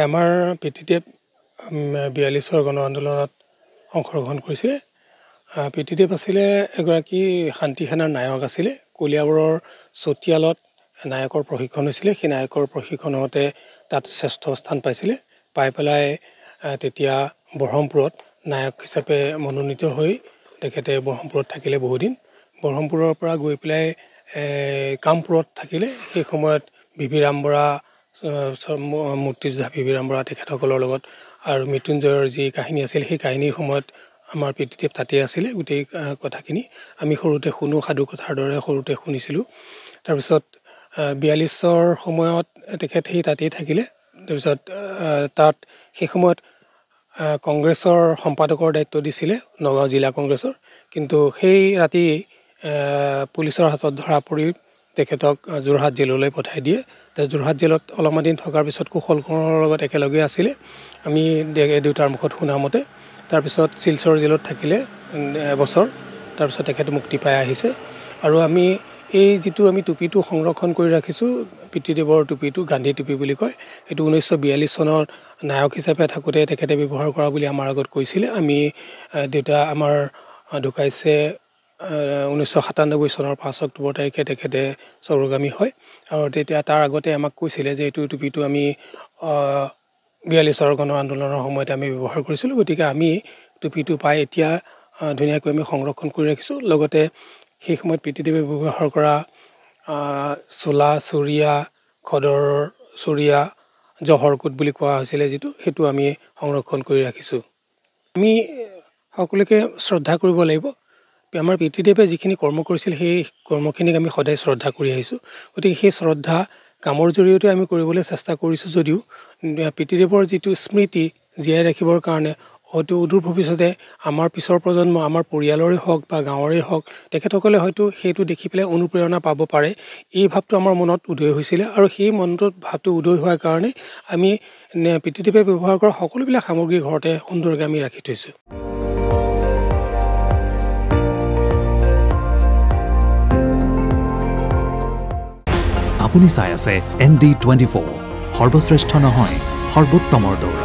আমাৰ পিতৃদেৱ ৪২ৰ গণ আন্দোলনত অংশগ্ৰহণ কৰিছিলে। পিতৃদেৱ আছিলে এগৰাকী শান্তি সেনাৰ নায়ক আছিলে। কলিয়াবৰৰ চতিয়ালত নায়কৰ প্ৰশিক্ষণ হৈছিলে। সেই নায়কৰ প্ৰশিক্ষণ হওঁতে তাত শ্ৰেষ্ঠ স্থান পাইছিলে। পাই পেলাই তেতিয়া বৰহমপুৰত নায়ক হিচাপে মনোনীত হৈ তেখেতে বৰহমপুৰত থাকিলে বহুদিন। বৰহমপুৰৰ পৰা গৈ পেলাই কামপুৰত থাকিলে। সেই সময়ত ভি ৰাম বৰা মুক্তিযোদ্ধা ভি ৰাম বৰা তেখেতসকলৰ লগত আৰু মৃত্যুঞ্জয়ৰ যি কাহিনী আছিল সেই কাহিনীৰ সময়ত আমাৰ পিতৃদেৱ তাতেই আছিলে। গোটেই কথাখিনি আমি সৰুতে শুনো, সাধু কথাৰ দৰে সৰুতে শুনিছিলোঁ। তাৰপিছত ৪২ৰ সময়ত তেখেত সেই তাতেই থাকিলে। তাৰপিছত তাত সেই সময়ত কংগ্ৰেছৰ সম্পাদকৰ দায়িত্ব দিছিলে, নগাঁও জিলা কংগ্ৰেছৰ। কিন্তু সেই ৰাতি পুলিচৰ হাতত ধৰা পৰি তেখেতক যোৰহাট জেললৈ পঠাই দিয়ে। যোৰহাট জেলত অলপমান দিন থকাৰ পিছত কুশল কোঁৱৰৰ লগত একেলগে আছিলে আমি দেউতাৰ মুখত শুনা মতে। তাৰপিছত শিলচৰ জেলত থাকিলে এবছৰ। তাৰপিছত তেখেত মুক্তি পাই আহিছে। আৰু আমি এই যিটো আমি টুপিটো সংৰক্ষণ কৰি ৰাখিছোঁ, পিতৃদেৱৰ টুপিটো গান্ধী টুপি বুলি কয়। এইটো 1942 চনৰ নায়ক হিচাপে থাকোঁতে তেখেতে ব্যৱহাৰ কৰা বুলি আমাৰ আগত কৈছিলে। আমি দেউতা আমাৰ ঢুকাইছে 1997 চনৰ 5 অক্টোবৰ তাৰিখে তেখেতে স্বৰ্গগামী হয়। আৰু তেতিয়া তাৰ আগতে আমাক কৈছিলে যে এইটো টুপিটো আমি ৪২ৰ গণ আন্দোলনৰ সময়তে আমি ব্যৱহাৰ কৰিছিলোঁ। গতিকে আমি টুপিটো পাই এতিয়া ধুনীয়াকৈ আমি সংৰক্ষণ কৰি ৰাখিছোঁ। লগতে সেই সময়ত পিতৃদেৱে ব্যৱহাৰ কৰা চোলা চুৰিয়া, খদৰ চুৰিয়া, জহৰকোট বুলি কোৱা হৈছিলে যিটো, সেইটো আমি সংৰক্ষণ কৰি ৰাখিছোঁ। আমি সকলোকে শ্ৰদ্ধা কৰিব লাগিব। আমাৰ পিতৃদেৱে যিখিনি কৰ্ম কৰিছিল সেই কৰ্মখিনিক আমি সদায় শ্ৰদ্ধা কৰি আহিছোঁ। গতিকে সেই শ্ৰদ্ধা কামৰ জৰিয়তে আমি কৰিবলৈ চেষ্টা কৰিছোঁ যদিও পিতৃদেৱৰ যিটো স্মৃতি জীয়াই ৰাখিবৰ কাৰণে হয়তো অদূৰ ভৱিষ্যতে আমাৰ পিছৰ প্ৰজন্ম, আমাৰ পৰিয়ালৰে হওক বা গাঁৱৰে হওক, তেখেতসকলে হয়তো সেইটো দেখি পেলাই অনুপ্ৰেৰণা পাব পাৰে। এই ভাৱটো আমাৰ মনত উদয় হৈছিলে। আৰু সেই মনটোত ভাৱটো উদয় হোৱাৰ কাৰণে আমি পিতৃদেৱে ব্যৱহাৰ কৰা সকলোবিলাক সামগ্ৰী ঘৰতে সুন্দৰকৈ আমি ৰাখি থৈছোঁ। আপুনি চাই আছে ND24, সৰ্বশ্ৰেষ্ঠ নহয় সৰ্বোত্তমৰ দৌৰ।